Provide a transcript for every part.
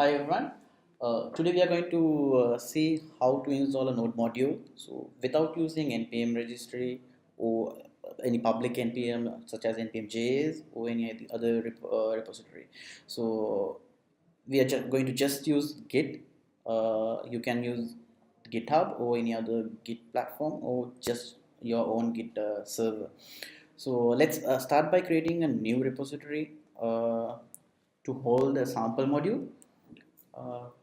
Hi everyone. Today we are going to see how to install a Node module. So without using npm registry or any public npm such as npm.js or any other repository. So we are going to just use Git. You can use GitHub or any other Git platform or just your own Git server. So let's start by creating a new repository to hold a sample module.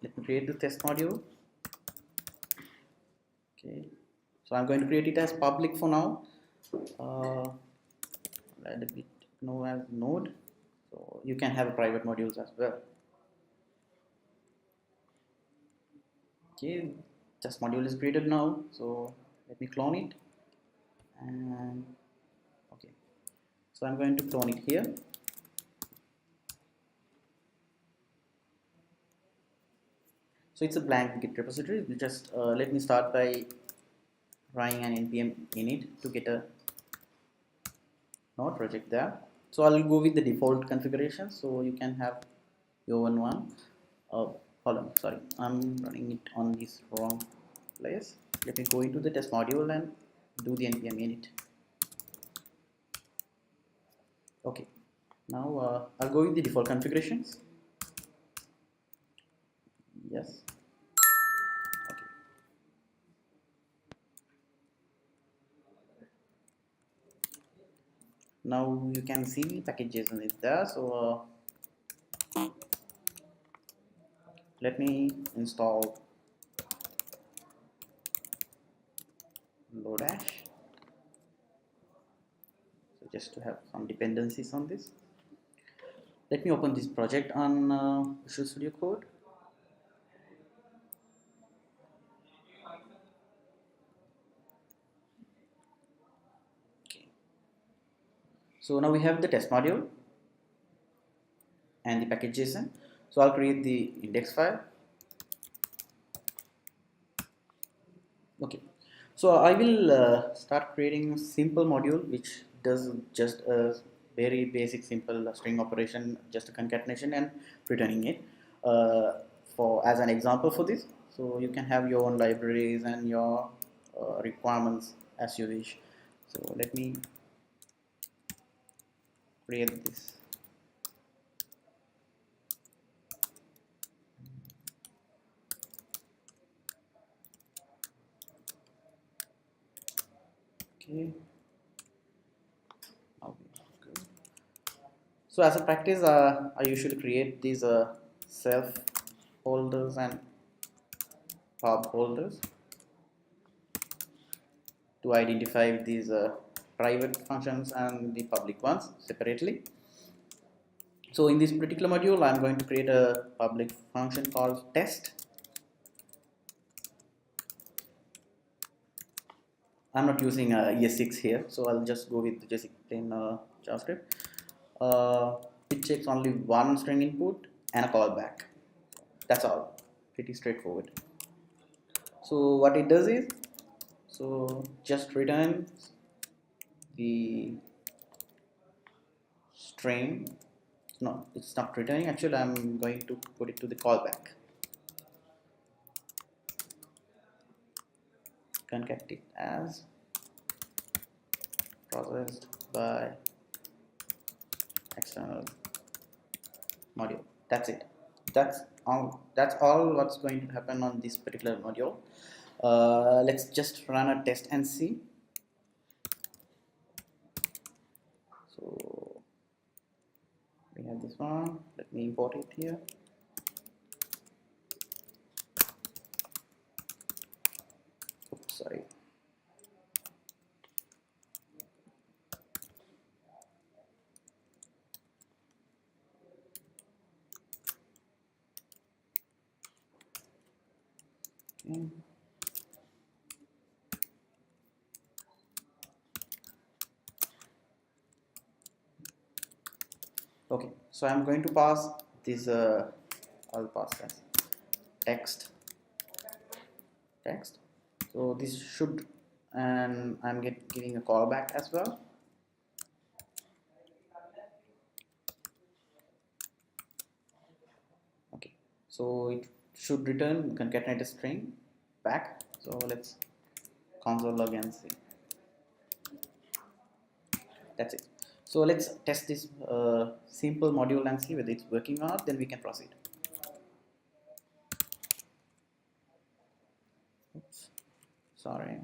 Let me create the test module. Okay, so I'm going to create it as public for now. uh, let it be known as node, so you can have private modules as well. Okay, test module is created now, so let me clone it. And okay, so I'm going to clone it here. So it's a blank Git repository. Just let me start by running an npm init to get a node project there. So I'll go with the default configuration, so you can have your own one. Hold on, sorry, I'm running it on this wrong place. Let me go into the test module and do the npm init. Okay, now I'll go with the default configurations. Yes. Okay. Now you can see package.json is there. So let me install Lodash. So just to have some dependencies on this. Let me open this project on Visual Studio Code. Okay. So now we have the test module and the package.json. So I'll create the index file. Okay, so I will start creating a simple module which does just a very basic simple string operation, just a concatenation and returning it for as an example for this. So you can have your own libraries and your requirements as you wish. So let me create this. Okay. Okay. So as a practice, I usually create these self folders and pub folders to identify these private functions and the public ones separately. So in this particular module, I'm going to create a public function called test. I'm not using ES6 here, so I'll just go with just plain JavaScript. It takes only one string input and a callback. That's all. Pretty straightforward. So what it does is, so just returns the string. No, it's not returning. Actually, I'm going to put it to the callback. Concat it as processed by external module. That's it. That's all what's going to happen on this particular module. Let's just run a test and see. So we have this one. Let me import it here. Oops, sorry. Okay. Okay, so I'm going to pass this. I'll pass as text. So this should, and I'm giving a callback as well. Okay, So it should return concatenated string back. So let's console log and see. That's it. So let's test this simple module and see whether it's working or not, then we can proceed. Oops, sorry,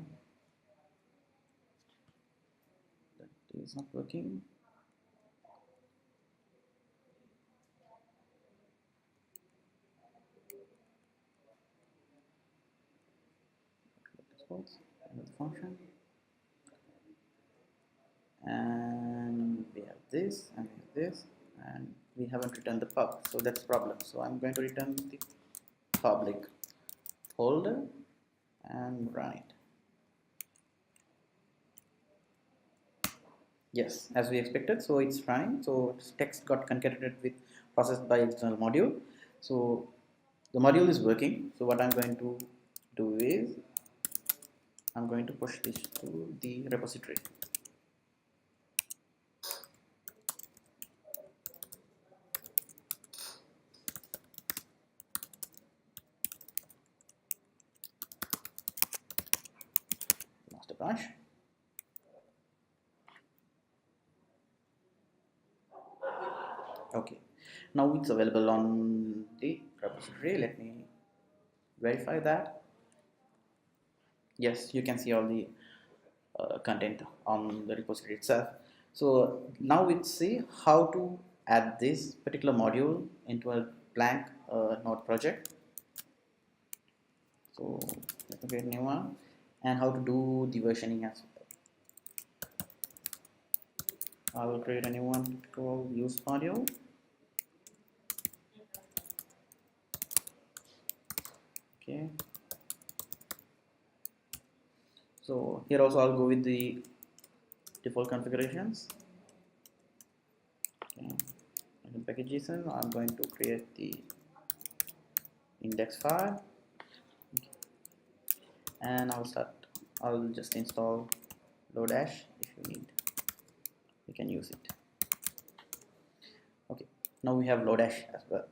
that is not working. Another function, and we have this and we have this, and we haven't returned the pub, so that's problem. So I'm going to return the public folder and run it. Yes, as we expected, so it's running. So text got concatenated with processed by external module. So the module is working. So what I'm going to do is I'm going to push this to the repository. Master branch. Okay, now it's available on the repository. Let me verify that. Yes, you can see all the content on the repository itself. So now we see how to add this particular module into a blank node project. So let me create a new one, and how to do the versioning as well. I will create a new one called use module. Okay, so here also I'll go with the default configurations. Okay, in package.json I'm going to create the index file, and I'll just install Node.Js. If you need, you can use it. Okay, now we have Node.Js as well.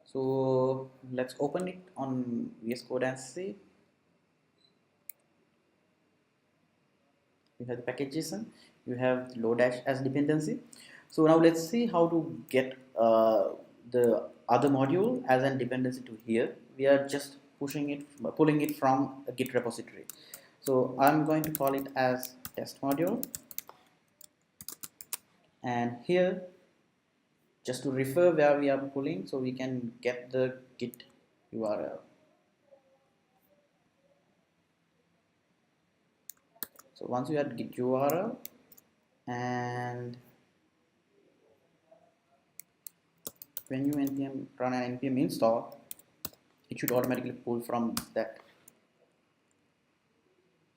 So let's open it on VS Code and see. You have the package.json, you have Node.Js as dependency. So now let's see how to get the other module as a dependency to here. We are just pulling it from a Git repository. So I'm going to call it as test module, and here just to refer where we are pulling, so we can get the Git URL. So once you add Git URL, and when you run an npm install, it should automatically pull from that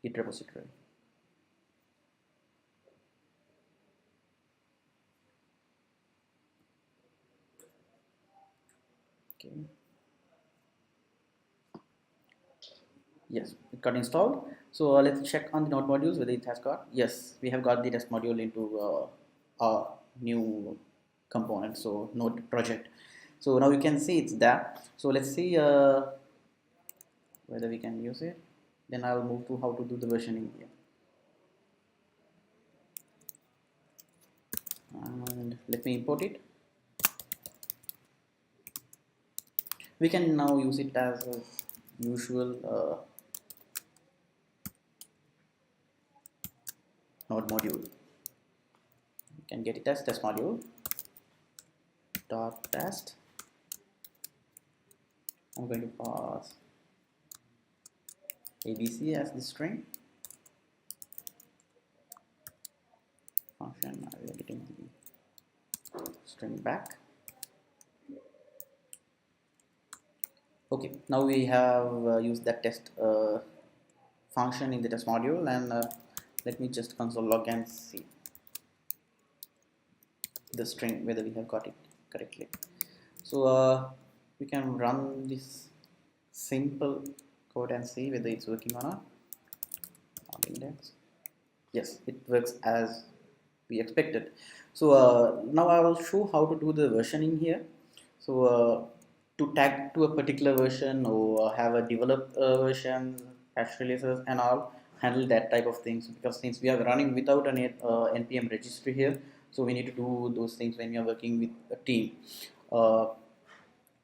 Git repository. Okay. Yes, it got installed. So let's check on the node modules whether it has got. Yes, we have got the test module into our new component, so node project. So now you can see it's there. So let's see whether we can use it. Then I'll move to how to do the versioning here. And let me import it. We can now use it as a usual node module. You can get it as test module dot test. I'm going to pass abc as the string function. I will getting the string back. Okay, now we have used that test function in the test module, and let me just console log and see the string whether we have got it correctly. So we can run this simple code and see whether it's working or not. Index. Yes, it works as we expected. So now I will show how to do the versioning here. So to tag to a particular version or have a developed version, patch releases and all, handle that type of things, because since we are running without an npm registry here, so we need to do those things when we are working with a team. Uh,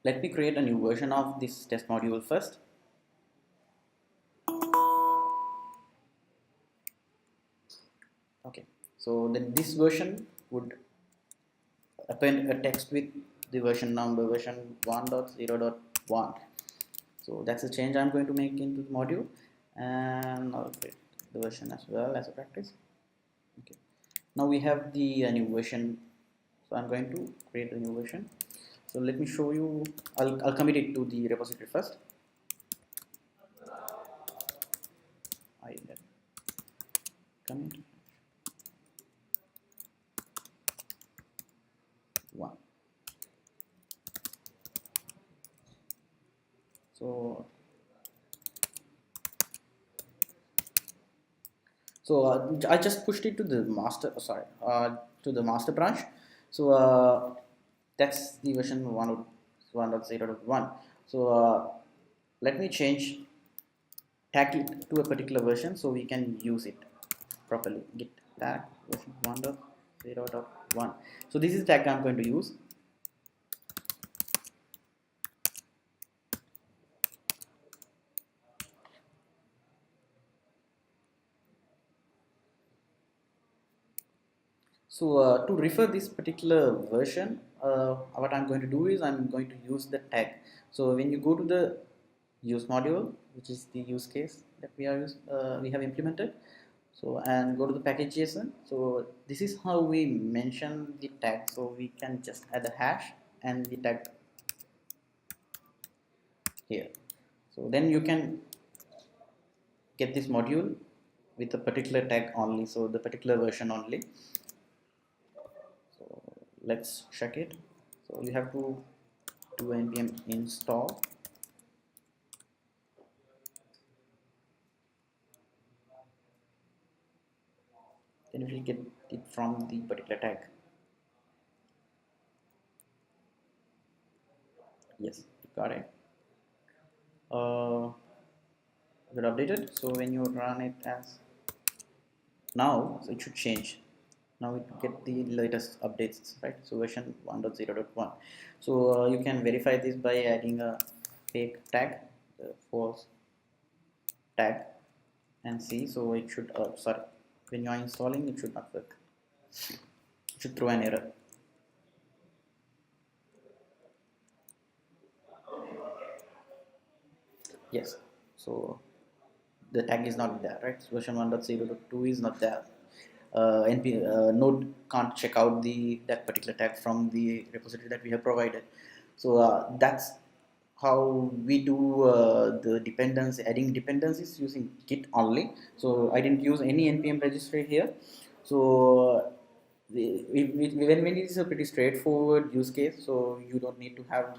Let me create a new version of this test module first. Okay, so then this version would append a text with the version number, version 1.0.1. So that's a change I'm going to make into the module, and I'll create the version as well as a practice. Okay, now we have the new version, so I'm going to create a new version. So let me show you. I'll commit it to the repository first. I commit 1. So I just pushed it to the master, to the master branch. So that's the version 1.0.1. So let me change, tag it to a particular version so we can use it properly. Git tag version 1.0.1. So this is the tag I'm going to use. So to refer this particular version, what I'm going to do is I'm going to use the tag. So when you go to the use module, which is the use case that we have implemented, so and go to the package.json. So this is how we mention the tag. So we can just add a hash and the tag here. So then you can get this module with a particular tag only, so the particular version only. So let's check it. So you have to do npm install, then you will get it from the particular tag. Yes, you got it. Got updated. So when you run it as now, so it should change. Now it get the latest updates, right? So version 1.0.1. So you can verify this by adding a fake tag, the false tag, and see. So it should sorry, when you are installing, it should not work. It should throw an error. Yes, so the tag is not there, right? So version 1.0.2 is not there. Node can't check out that particular tag from the repository that we have provided. So that's how we do the dependency, adding dependencies using Git only. So I didn't use any npm registry here. So when it is a pretty straightforward use case, so you don't need to have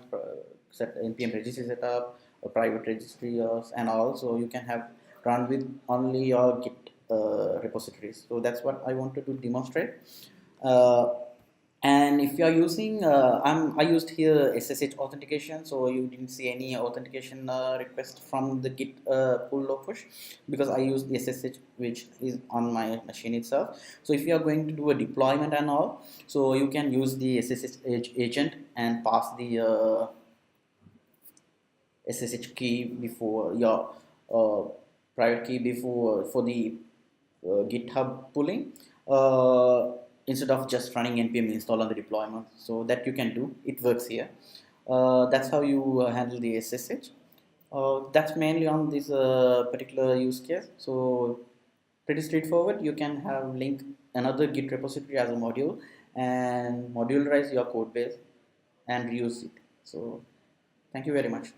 set npm registry setup or private registry and all. So you can have run with only your Git repositories. So that's what I wanted to demonstrate. Uh, and if you are using, I used here SSH authentication, so you didn't see any authentication request from the Git pull or push, because I used the SSH which is on my machine itself. So if you are going to do a deployment and all, so you can use the SSH agent and pass the SSH key before your private key before for the GitHub pulling, instead of just running npm install on the deployment. So that you can do. It works here. That's how you handle the SSH. That's mainly on this particular use case. So pretty straightforward. You can have link another Git repository as a module and modularize your code base and reuse it. So thank you very much.